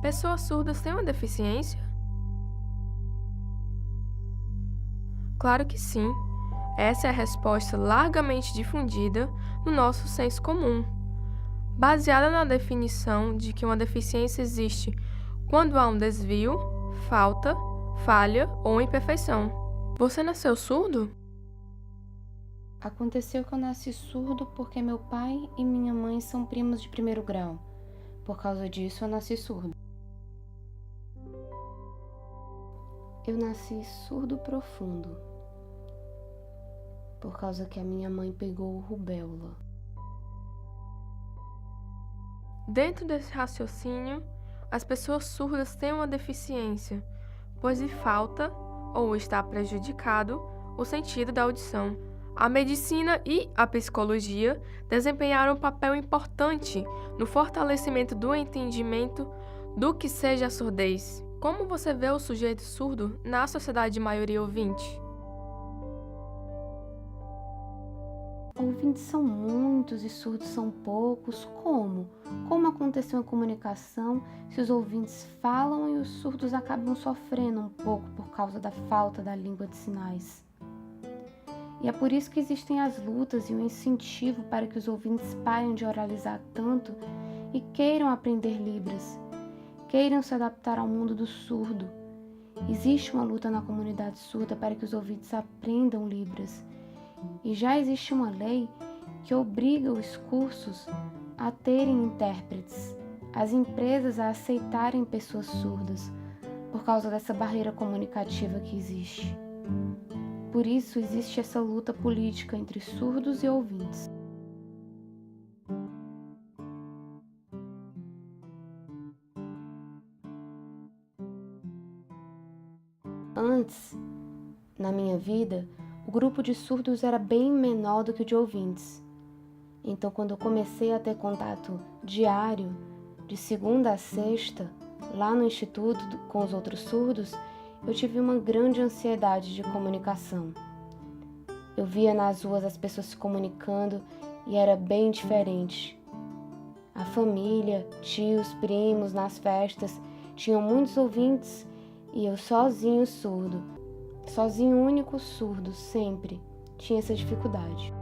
Pessoas surdas têm uma deficiência? Claro que sim. Essa é a resposta largamente difundida no nosso senso comum, baseada na definição de que uma deficiência existe quando há um desvio, falta, falha ou imperfeição. Você nasceu surdo? Aconteceu que eu nasci surdo porque meu pai e minha mãe são primos de primeiro grau. Por causa disso, eu nasci surdo. Eu nasci surdo profundo, por causa que a minha mãe pegou rubéola. Dentro desse raciocínio, as pessoas surdas têm uma deficiência, pois lhe falta ou está prejudicado o sentido da audição. A medicina e a psicologia desempenharam um papel importante no fortalecimento do entendimento do que seja a surdez. Como você vê o sujeito surdo na sociedade de maioria ouvinte? Ouvintes são muitos e surdos são poucos. Como? Como aconteceu a comunicação se os ouvintes falam e os surdos acabam sofrendo um pouco por causa da falta da língua de sinais? E é por isso que existem as lutas e o incentivo para que os ouvintes parem de oralizar tanto e queiram aprender Libras, queiram se adaptar ao mundo do surdo. Existe uma luta na comunidade surda para que os ouvintes aprendam Libras. E já existe uma lei que obriga os cursos a terem intérpretes, as empresas a aceitarem pessoas surdas, por causa dessa barreira comunicativa que existe. Por isso existe essa luta política entre surdos e ouvintes. Antes, na minha vida, o grupo de surdos era bem menor do que o de ouvintes. Então, quando eu comecei a ter contato diário, de segunda a sexta, lá no instituto com os outros surdos, eu tive uma grande ansiedade de comunicação. Eu via nas ruas as pessoas se comunicando e era bem diferente. A família, tios, primos, nas festas, tinham muitos ouvintes e eu sozinho surdo. Sozinho, único surdo, sempre tinha essa dificuldade.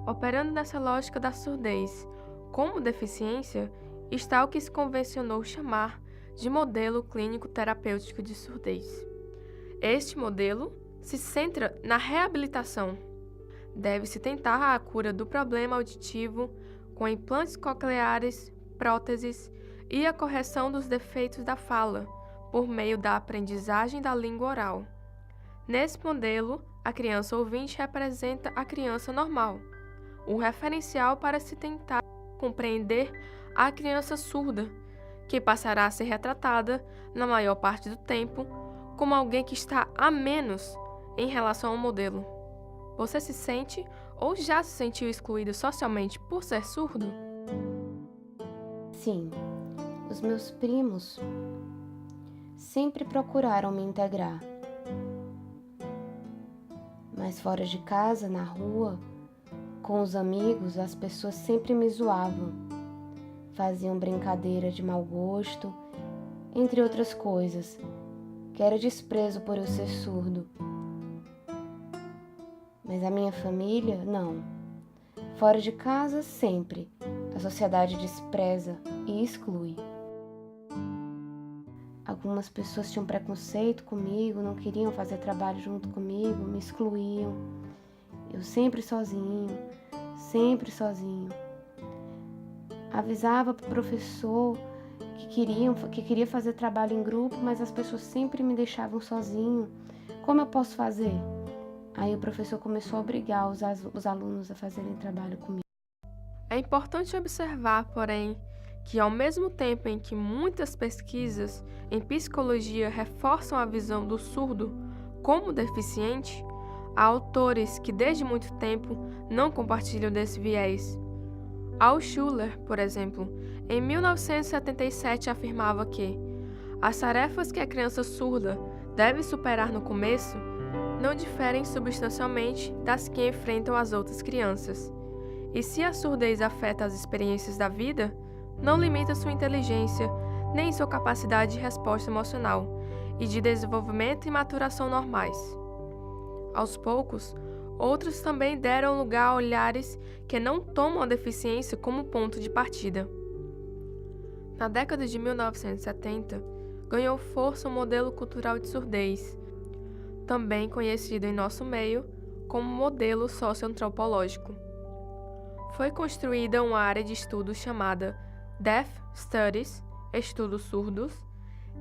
Operando nessa lógica da surdez como deficiência, está o que se convencionou chamar de modelo clínico terapêutico de surdez. Este modelo se centra na reabilitação. Deve-se tentar a cura do problema auditivo com implantes cocleares, próteses e a correção dos defeitos da fala, por meio da aprendizagem da língua oral. Nesse modelo, a criança ouvinte representa a criança normal, um referencial para se tentar compreender a criança surda, que passará a ser retratada, na maior parte do tempo, como alguém que está a menos em relação ao modelo. Você se sente ou já se sentiu excluído socialmente por ser surdo? Sim, os meus primos sempre procuraram me integrar. Mas fora de casa, na rua, com os amigos, as pessoas sempre me zoavam. Faziam brincadeira de mau gosto, entre outras coisas, que era desprezo por eu ser surdo. Mas a minha família, não. Fora de casa, sempre. A sociedade despreza e exclui. Algumas pessoas tinham preconceito comigo, não queriam fazer trabalho junto comigo, me excluíam. Eu sempre sozinho. Avisava para o professor que queria fazer trabalho em grupo, mas as pessoas sempre me deixavam sozinho. Como eu posso fazer? Aí o professor começou a obrigar os alunos a fazerem trabalho comigo. É importante observar, porém, que ao mesmo tempo em que muitas pesquisas em psicologia reforçam a visão do surdo como deficiente, há autores que desde muito tempo não compartilham desse viés. Altshuler, por exemplo, em 1977 afirmava que as tarefas que a criança surda deve superar no começo não diferem substancialmente das que enfrentam as outras crianças. E se a surdez afeta as experiências da vida, não limita sua inteligência, nem sua capacidade de resposta emocional e de desenvolvimento e maturação normais. Aos poucos, outros também deram lugar a olhares que não tomam a deficiência como ponto de partida. Na década de 1970, ganhou força o modelo cultural de surdez, também conhecido em nosso meio como modelo socioantropológico. Foi construída uma área de estudo chamada Deaf Studies, Estudos Surdos,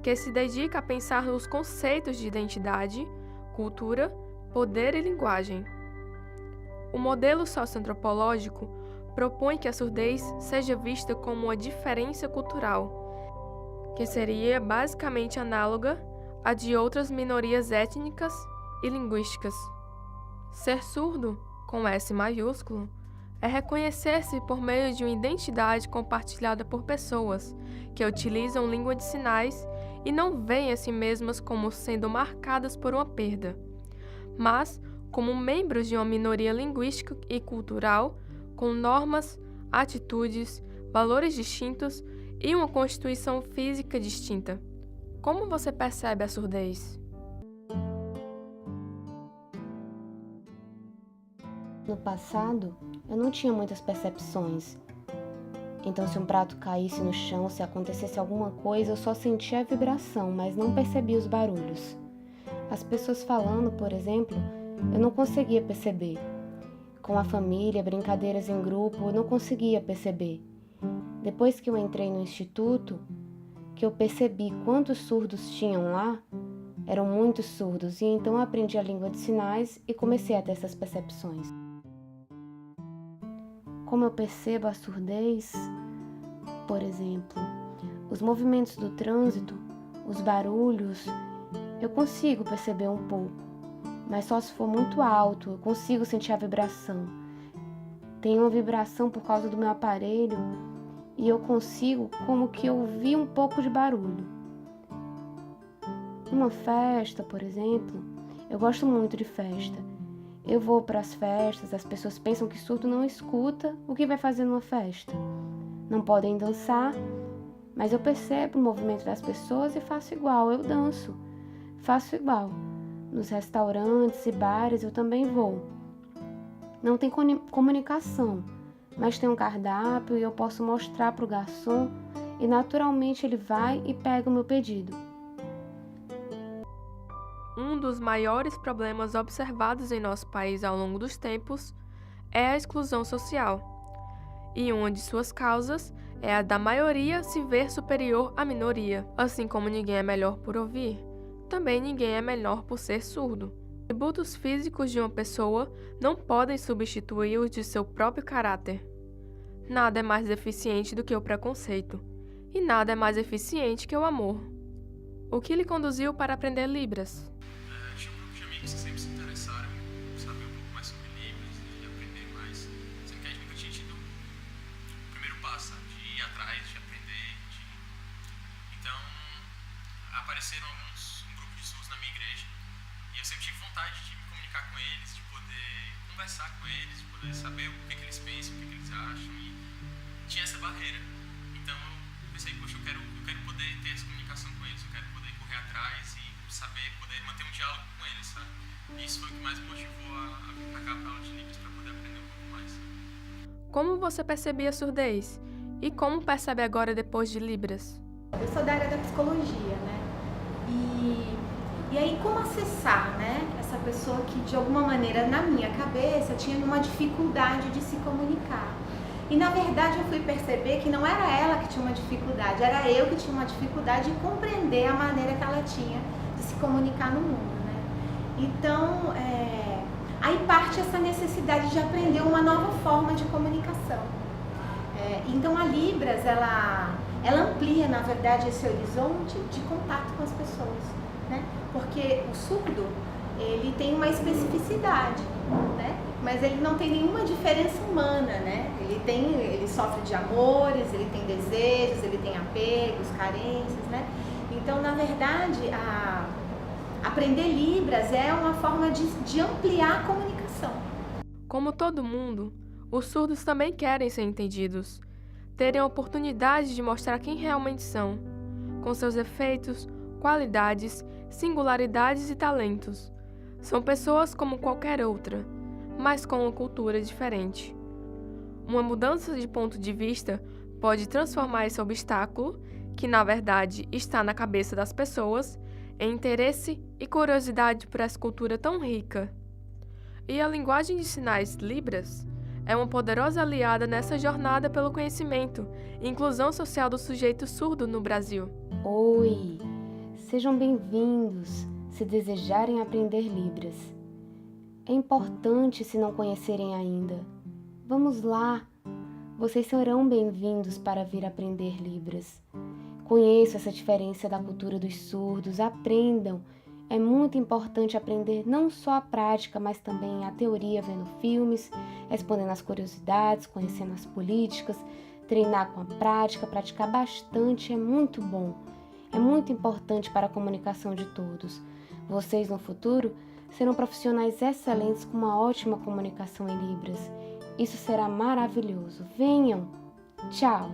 que se dedica a pensar nos conceitos de identidade, cultura, poder e linguagem. O modelo socioantropológico propõe que a surdez seja vista como uma diferença cultural, que seria basicamente análoga à de outras minorias étnicas e linguísticas. Ser surdo, com S maiúsculo, é reconhecer-se por meio de uma identidade compartilhada por pessoas que utilizam língua de sinais e não veem a si mesmas como sendo marcadas por uma perda, mas como membros de uma minoria linguística e cultural com normas, atitudes, valores distintos e uma constituição física distinta. Como você percebe a surdez? No passado, eu não tinha muitas percepções. Então, se um prato caísse no chão, se acontecesse alguma coisa, eu só sentia a vibração, mas não percebia os barulhos. As pessoas falando, por exemplo, eu não conseguia perceber. Com a família, brincadeiras em grupo, eu não conseguia perceber. Depois que eu entrei no instituto, que eu percebi quantos surdos tinham lá, eram muitos surdos, e então eu aprendi a língua de sinais e comecei a ter essas percepções. Como eu percebo a surdez, por exemplo, os movimentos do trânsito, os barulhos, eu consigo perceber um pouco, mas só se for muito alto, eu consigo sentir a vibração. Tem uma vibração por causa do meu aparelho e eu consigo como que ouvir um pouco de barulho. Numa festa, por exemplo, eu gosto muito de festa. Eu vou para as festas, as pessoas pensam que surdo não escuta o que vai fazer numa festa. Não podem dançar, mas eu percebo o movimento das pessoas e faço igual, eu danço. Faço igual. Nos restaurantes e bares eu também vou. Não tem comunicação, mas tem um cardápio e eu posso mostrar para o garçom e naturalmente ele vai e pega o meu pedido. Um dos maiores problemas observados em nosso país ao longo dos tempos é a exclusão social, e uma de suas causas é a da maioria se ver superior à minoria. Assim como ninguém é melhor por ouvir, também ninguém é melhor por ser surdo. Atributos físicos de uma pessoa não podem substituir os de seu próprio caráter. Nada é mais deficiente do que o preconceito, e nada é mais eficiente que o amor. O que lhe conduziu para aprender Libras? Tinha um grupo de amigos que sempre se interessaram em saber um pouco mais sobre Libras e aprender mais, sendo que a gente nunca tinha tido o primeiro passo, sabe, de ir atrás, de aprender. Então, apareceram um grupo de surdos na minha igreja e eu sempre tive vontade de me comunicar com eles, de poder conversar com eles, de poder saber o que eles pensam, o que eles acham, e tinha essa barreira. Então, eu pensei, poxa, eu quero poder ter essa comunicação com eles, eu quero poder correr atrás e saber, poder manter um diálogo com eles, sabe? E isso foi o que mais me motivou a vir pra cá, pra aula de Libras, para poder aprender um pouco mais. Como você percebia a surdez? E como percebe agora depois de Libras? Eu sou da área da psicologia, né? E aí como acessar, né? Essa pessoa que de alguma maneira na minha cabeça tinha uma dificuldade de se comunicar. E na verdade eu fui perceber que não era ela que tinha uma dificuldade, era eu que tinha uma dificuldade de compreender a maneira que ela tinha de se comunicar no mundo, né? Então, aí parte essa necessidade de aprender uma nova forma de comunicação. Então a Libras, ela amplia, na verdade, esse horizonte de contato com as pessoas, né? Porque o surdo, ele tem uma especificidade, né? Mas ele não tem nenhuma diferença humana, né? Ele sofre de amores, ele tem desejos, ele tem apegos, carências, né? Então, na verdade, aprender Libras é uma forma de ampliar a comunicação. Como todo mundo, Os surdos também querem ser entendidos, terem a oportunidade de mostrar quem realmente são, com seus efeitos, qualidades, singularidades e talentos. São pessoas como qualquer outra, mas com uma cultura diferente. Uma mudança de ponto de vista pode transformar esse obstáculo, que na verdade está na cabeça das pessoas, em interesse e curiosidade por essa cultura tão rica. E a linguagem de sinais Libras é uma poderosa aliada nessa jornada pelo conhecimento e inclusão social do sujeito surdo no Brasil. Oi! Sejam bem-vindos se desejarem aprender Libras. É importante se não conhecerem ainda. Vamos lá! Vocês serão bem-vindos para vir aprender Libras. Conheçam essa diferença da cultura dos surdos, aprendam. É muito importante aprender não só a prática, mas também a teoria vendo filmes, respondendo às curiosidades, conhecendo as políticas, treinar com a prática, praticar bastante, é muito bom. É muito importante para a comunicação de todos. Vocês, no futuro, serão profissionais excelentes com uma ótima comunicação em Libras. Isso será maravilhoso. Venham! Tchau!